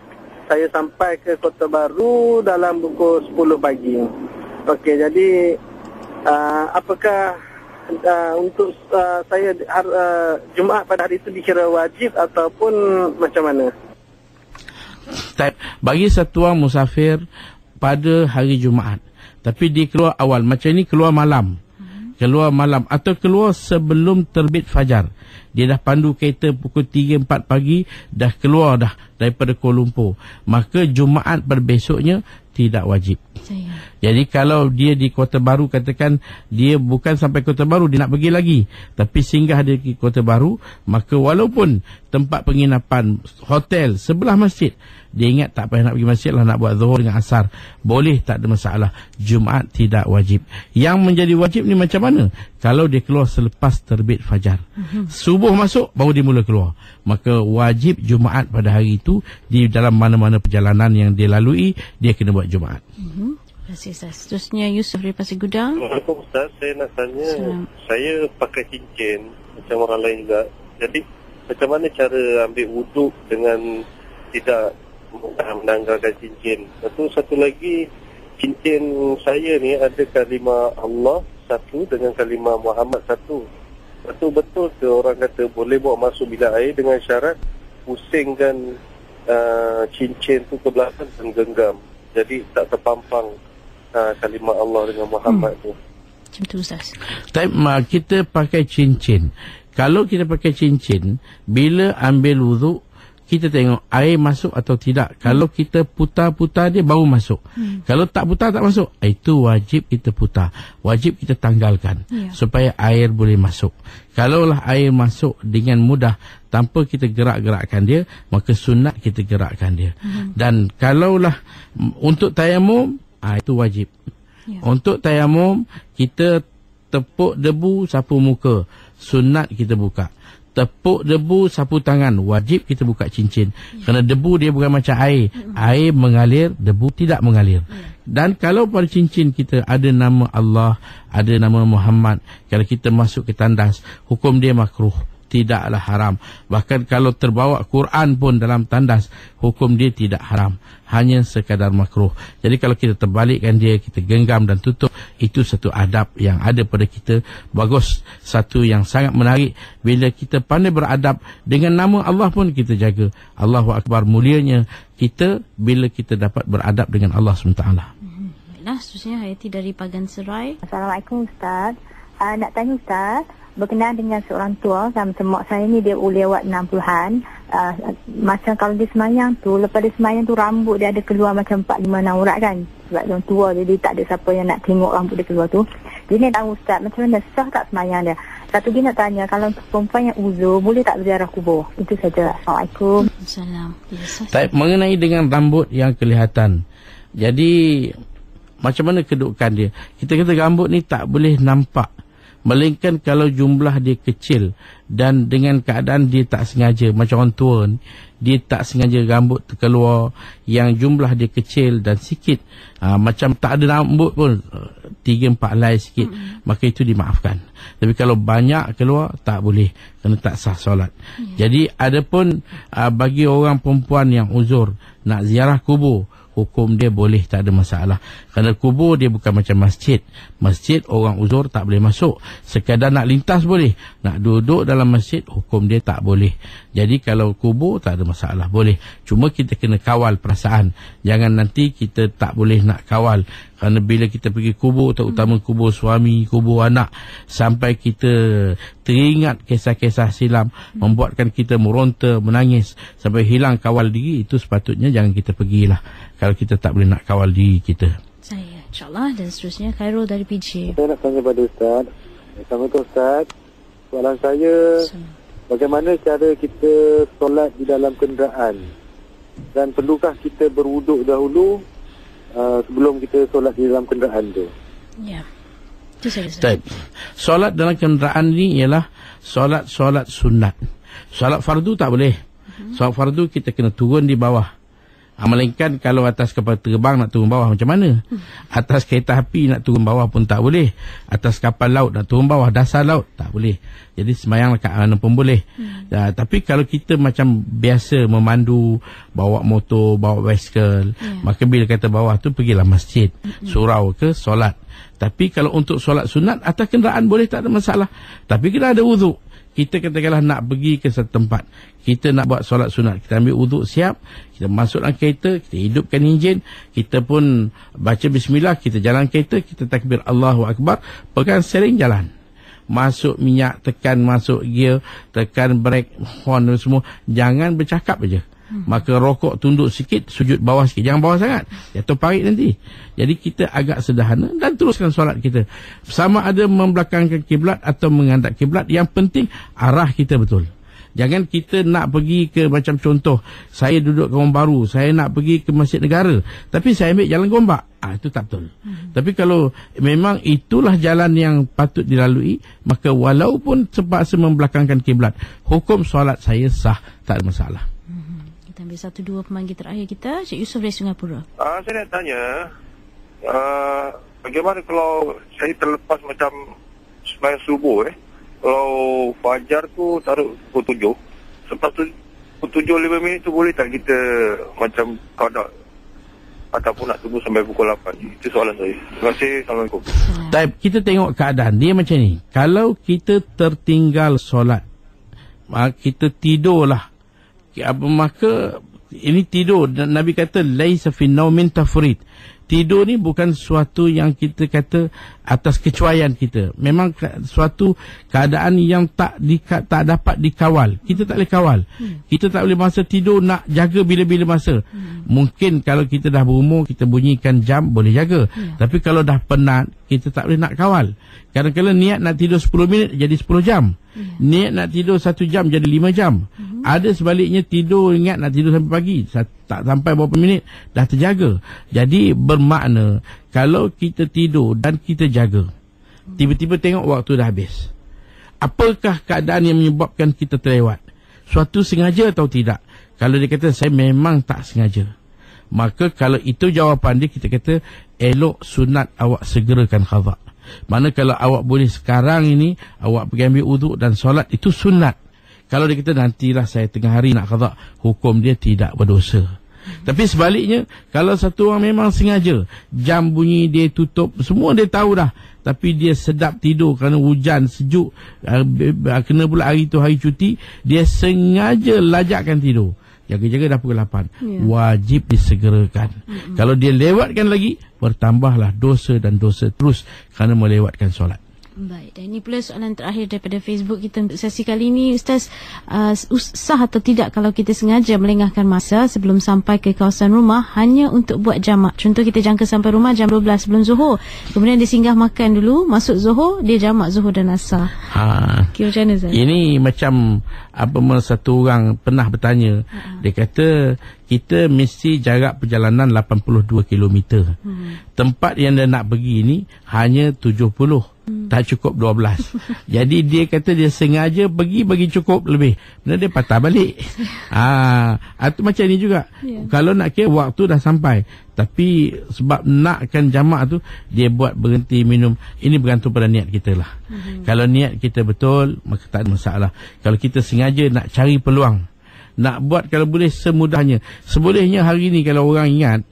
saya sampai ke Kota Baru dalam pukul 10 pagi. Okey, jadi apakah untuk saya Jumaat pada hari itu dikira wajib ataupun macam mana? Bagi satu orang musafir pada hari Jumaat, tapi dia keluar awal, macam ni keluar malam, keluar malam atau keluar sebelum terbit fajar, dia dah pandu kereta pukul 3-4 pagi, dah keluar dah daripada Kuala Lumpur, maka Jumaat berbesoknya tidak wajib. Jadi kalau dia di Kota Baru, katakan dia bukan sampai Kota Baru, dia nak pergi lagi, tapi singgah di Kota Baru, maka walaupun tempat penginapan hotel sebelah masjid, dia ingat tak payah nak pergi masjid lah, nak buat zuhur dengan asar, boleh, tak ada masalah. Jumaat tidak wajib. Yang menjadi wajib ni macam mana? Kalau dia keluar selepas terbit fajar, subuh masuk baru dia mula keluar, maka wajib Jumaat pada hari itu. Di dalam mana-mana perjalanan yang dia lalui, dia kena buat Jumaat. Terima kasih Ustaz. Seterusnya Yusuf dari Pasir Gudang. Assalamualaikum Ustaz, saya nak tanya, saya pakai cincin macam orang lain juga, jadi macam mana cara ambil wuduk dengan tidak menanggalkan cincin? Satu lagi, cincin saya ni ada kalimah Allah satu dengan kalimah Muhammad satu. Betul ke orang kata boleh bawa masuk bilik air dengan syarat pusingkan cincin tu ke belakang dan genggam, jadi tak terpampang kalimah Allah dengan Muhammad tu? Macam tu Ustaz. Kita pakai cincin. Kalau kita pakai cincin, bila ambil wuduk, kita tengok air masuk atau tidak. Kalau kita putar-putar dia baru masuk. Kalau tak putar, tak masuk. Itu wajib kita putar. Wajib kita tanggalkan supaya air boleh masuk. Kalaulah air masuk dengan mudah tanpa kita gerak-gerakkan dia, maka sunat kita gerakkan dia. Dan kalaulah untuk tayamum, itu wajib. Untuk tayamum, kita tepuk debu, sapu muka, sunat kita buka. Tepuk debu, sapu tangan, wajib kita buka cincin. Kerana debu dia bukan macam air. Air mengalir, debu tidak mengalir. Dan kalau pada cincin kita ada nama Allah, ada nama Muhammad, kalau kita masuk ke tandas, hukum dia makruh, tidaklah haram. Bahkan kalau terbawa Quran pun dalam tandas, hukum dia tidak haram, hanya sekadar makruh. Jadi kalau kita terbalikkan dia, kita genggam dan tutup, itu satu adab yang ada pada kita. Bagus, satu yang sangat menarik. Bila kita pandai beradab dengan nama Allah pun kita jaga. Allahu Akbar, mulianya kita bila kita dapat beradab dengan Allah SWT. Baiklah, seterusnya Hayati dari Pagan Serai. Assalamualaikum Ustaz. Nak tanya Ustaz, berkenaan dengan seorang tua, macam mak saya ni dia lewat 60-an. Macam kalau dia semayang tu, lepas dia semayang tu rambut dia ada keluar macam 4-5 urat kan, sebab dia tua, jadi tak ada siapa yang nak tengok rambut dia keluar tu. Jadi nak tahu Ustaz, macam mana sah tak semayang dia? Satu lagi nak tanya, kalau untuk perempuan yang uzur, boleh tak berziarah kubur? Itu saja. Assalamualaikum. Assalamualaikum. Mengenai dengan rambut yang kelihatan, jadi macam mana kedudukan dia? Kita kata rambut ni tak boleh nampak, melainkan kalau jumlah dia kecil dan dengan keadaan dia tak sengaja, macam orang tua ni, dia tak sengaja rambut terkeluar yang jumlah dia kecil dan sikit, macam tak ada rambut pun, 3-4 helai sikit, maka itu dimaafkan. Tapi kalau banyak keluar, tak boleh, kerana tak sah solat. Jadi adapun bagi orang perempuan yang uzur nak ziarah kubur, hukum dia boleh, tak ada masalah. Kerana kubur dia bukan macam masjid. Masjid orang uzur tak boleh masuk. Sekadar nak lintas boleh. Nak duduk dalam masjid, hukum dia tak boleh. Jadi kalau kubur tak ada masalah, boleh. Cuma kita kena kawal perasaan. Jangan nanti kita tak boleh nak kawal. Kerana bila kita pergi kubur, terutama kubur suami, kubur anak, sampai kita teringat kisah-kisah silam, membuatkan kita meronta, menangis, sampai hilang kawal diri, itu sepatutnya jangan kita pergilah. Kalau kita tak boleh nak kawal diri kita. Saya, insyaAllah. Dan seterusnya Khairul dari PJ. Saya nak tanya pada Ustaz. Assalamualaikum Ustaz. Soalan saya, bagaimana cara kita solat di dalam kenderaan? Dan perlukah kita berwuduk dahulu sebelum kita solat di dalam kenderaan tu? Ya. Itu saja. Solat dalam kenderaan ni ialah solat sunat. Solat fardu tak boleh. Solat fardu kita kena turun di bawah. Melainkan kalau atas kapal terbang nak turun bawah macam mana? Atas kereta api nak turun bawah pun tak boleh. Atas kapal laut nak turun bawah, dasar laut tak boleh. Jadi sembahyang kat mana pun boleh. Tapi kalau kita macam biasa memandu, bawa motor, bawa basikal, maka bila kata bawah tu pergilah masjid, surau ke solat. Tapi kalau untuk solat sunat atas kenderaan boleh, tak ada masalah. Tapi kena ada wuduk. Kita katakanlah nak pergi ke satu tempat, kita nak buat solat sunat, kita ambil wuduk siap, kita masuk dalam kereta, kita hidupkan enjin, kita pun baca bismillah, kita jalan kereta, kita takbir Allahu Akbar, pegang steering jalan. Masuk minyak, tekan masuk gear, tekan brake, horn dan semua. Jangan bercakap aja. Maka rokok tunduk sikit, sujud bawah sikit. Jangan bawah sangat, jatuh parit nanti. Jadi kita agak sederhana dan teruskan solat kita. Sama ada membelakangkan kiblat atau menghadap kiblat, yang penting arah kita betul. Jangan kita nak pergi ke, macam contoh, saya duduk Kampung Baru, saya nak pergi ke Masjid Negara, tapi saya ambil jalan Gombak. Itu tak betul. Tapi kalau memang itulah jalan yang patut dilalui, maka walaupun terpaksa membelakangkan kiblat, hukum solat saya sah, tak ada masalah. Kita ambil satu dua pemanggil terakhir kita. Cik Yusof dari Singapura. Saya nak tanya, bagaimana kalau saya terlepas macam sembahyang subuh kalau fajar tu taruh pukul 7, selepas tu pukul 7 5 minit tu boleh tak kita macam qada ataupun nak tunggu sampai pukul 8? Itu soalan saya. Terima kasih. Assalamualaikum. Kita tengok keadaan dia macam ni. Kalau kita tertinggal solat, kita tidurlah, maka ini tidur. Nabi kata laisa fi naumin tafrid. Tidur ni bukan suatu yang kita kata atas kecuaian kita. Memang suatu keadaan yang tak dapat dikawal. Kita tak boleh kawal. Kita tak boleh masa tidur nak jaga bila-bila masa. Mungkin kalau kita dah berumur, kita bunyikan jam boleh jaga. Tapi kalau dah penat, kita tak boleh nak kawal. Kadang-kadang niat nak tidur 10 minit jadi 10 jam. Niat nak tidur 1 jam jadi 5 jam. Ada sebaliknya tidur, ingat nak tidur sampai pagi, tak sampai berapa minit dah terjaga. Jadi bermakna kalau kita tidur dan kita jaga, tiba-tiba tengok waktu dah habis, apakah keadaan yang menyebabkan kita terlewat? Suatu sengaja atau tidak? Kalau dia kata saya memang tak sengaja, maka kalau itu jawapan dia, kita kata elok sunat awak segerakan qada. Mana kalau awak boleh sekarang ini, awak pergi ambil uduk dan solat, itu sunat. Kalau dia kata nantilah saya tengah hari nak qada, hukum dia tidak berdosa. Tapi sebaliknya, kalau satu orang memang sengaja, jam bunyi dia tutup, semua dia tahu dah, tapi dia sedap tidur kerana hujan sejuk, kena pula hari tu hari cuti, dia sengaja lajakkan tidur, jaga-jaga dah pukul 8, wajib disegerakan. Kalau dia lewatkan lagi, bertambahlah dosa dan dosa terus kerana melewatkan solat. Baik, dan ini pula soalan terakhir daripada Facebook kita untuk sesi kali ini. Ustaz, sah atau tidak kalau kita sengaja melengahkan masa sebelum sampai ke kawasan rumah hanya untuk buat jamak? Contoh, kita jangka sampai rumah jam 12 sebelum Zuhur, kemudian dia singgah makan dulu, masuk Zuhur, dia jamak Zuhur dan Asar. Kira macam mana, Ustaz? Ini macam satu orang pernah bertanya, dia kata kita mesti jarak perjalanan 82 km. Tempat yang dia nak pergi ni hanya 70, tak cukup 12. Jadi dia kata dia sengaja pergi bagi cukup lebih, benar dia patah balik. Itu macam ni juga. Kalau nak kira waktu dah sampai, tapi sebab nakkan jamak tu, dia buat berhenti minum. Ini bergantung pada niat kita lah. Kalau niat kita betul, maka tak ada masalah. Kalau kita sengaja nak cari peluang, nak buat kalau boleh semudahnya. Sebolehnya hari ni kalau orang ingat,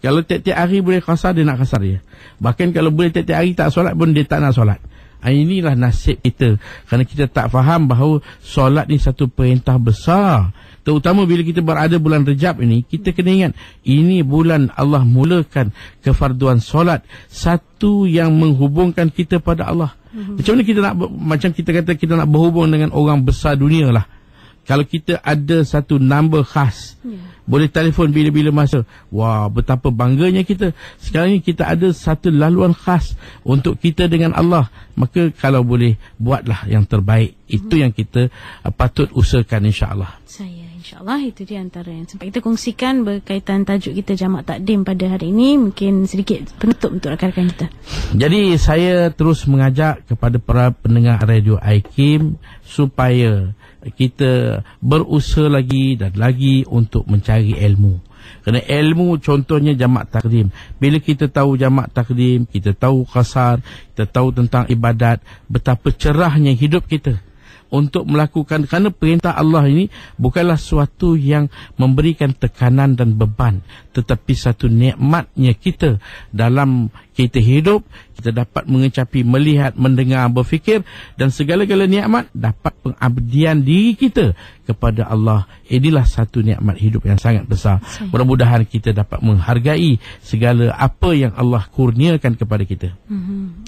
Kalau tiap-tiap hari boleh qasar, dia nak qasar dia. Bahkan kalau boleh tiap-tiap hari tak solat pun, dia tak nak solat. Inilah nasib kita. Kerana kita tak faham bahawa solat ni satu perintah besar. Terutama bila kita berada bulan Rejab ini, kita kena ingat, ini bulan Allah mulakan kefarduan solat. Satu yang menghubungkan kita pada Allah. Macam mana kita nak, macam kita kata kita nak berhubung dengan orang besar dunia lah. Kalau kita ada satu number khas, boleh telefon bila-bila masa. Wah, betapa bangganya kita. Sekarang ni kita ada satu laluan khas untuk kita dengan Allah. Maka kalau boleh, buatlah yang terbaik. Itu yang kita patut usahakan, insya-Allah. InsyaAllah itu dia antara yang sempat kita kongsikan berkaitan tajuk kita jamak takdim pada hari ini. Mungkin sedikit penutup untuk rakan-rakan kita. Jadi saya terus mengajak kepada para pendengar Radio IKIM supaya kita berusaha lagi dan lagi untuk mencari ilmu. Kerana ilmu contohnya jamak takdim. Bila kita tahu jamak takdim, kita tahu qasar, kita tahu tentang ibadat, betapa cerahnya hidup kita untuk melakukan, kerana perintah Allah ini bukanlah suatu yang memberikan tekanan dan beban, tetapi satu nikmatnya kita dalam kita hidup. Kita dapat mengecapi, melihat, mendengar, berfikir, dan segala-gala nikmat dapat pengabdian diri kita kepada Allah. Inilah satu nikmat hidup yang sangat besar. Mudah-mudahan kita dapat menghargai segala apa yang Allah kurniakan kepada kita.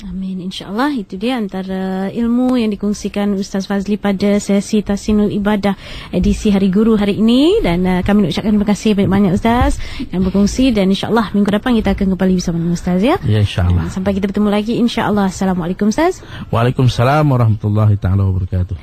Amin, insya-Allah. Itu dia antara ilmu yang dikongsikan Ustaz Fazli pada sesi Tahsinul Ibadah edisi Hari Guru hari ini. Dan kami ucapkan terima kasih banyak-banyak Ustaz yang berkongsi, dan insya-Allah minggu depan kita akan kembali bersama dengan Ustaz, ya. Ya, insya-Allah. Sampai kita bertemu lagi, insya-Allah. Assalamualaikum Ustaz. Waalaikumsalam warahmatullahi taala wabarakatuh.